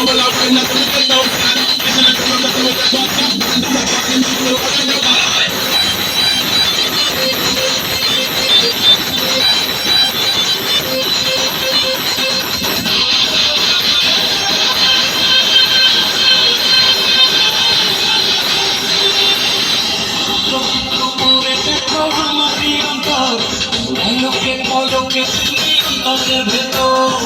পলকে অন্তরের ভেতর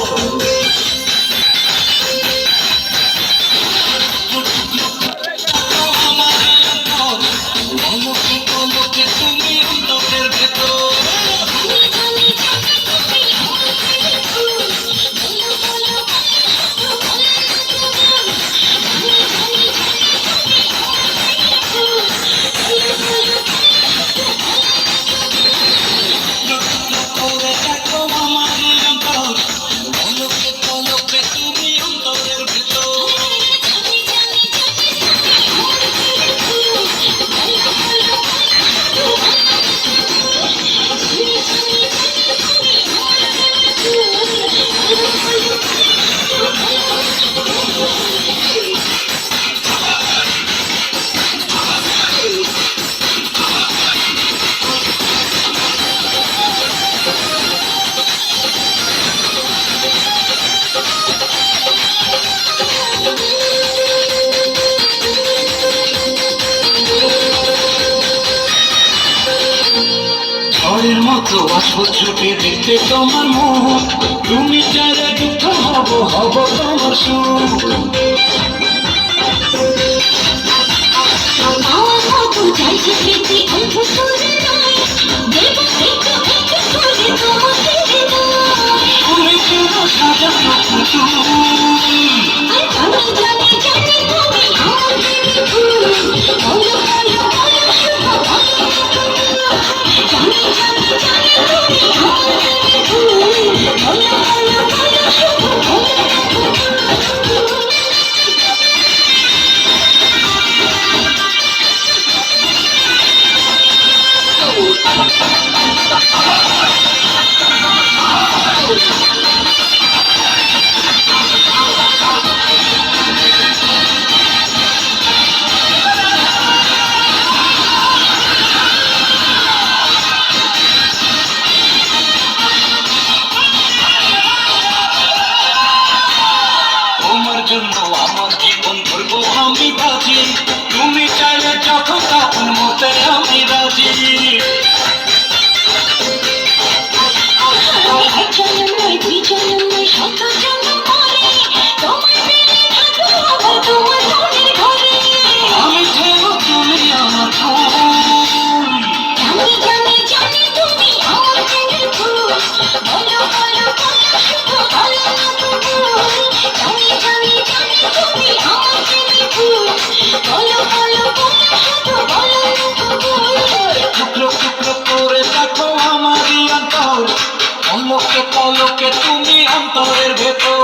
ঝড়ের মতো আসো ছুটে দেখতে তোমার মুখ তুমি চাইলে দুঃখ হব হব তোমার সুখ তুমি ছিল সাজানো পুতুল আমার জীবন ধরবো আমি বাজি তুমি চাইলে যখন তখন মতে আমি রাজি আমি ছিল তুমি আমার টুকরো টুকরো করে দেখো আমারই অন্তর পলকে পলকে তুমি অন্তরের ভেতর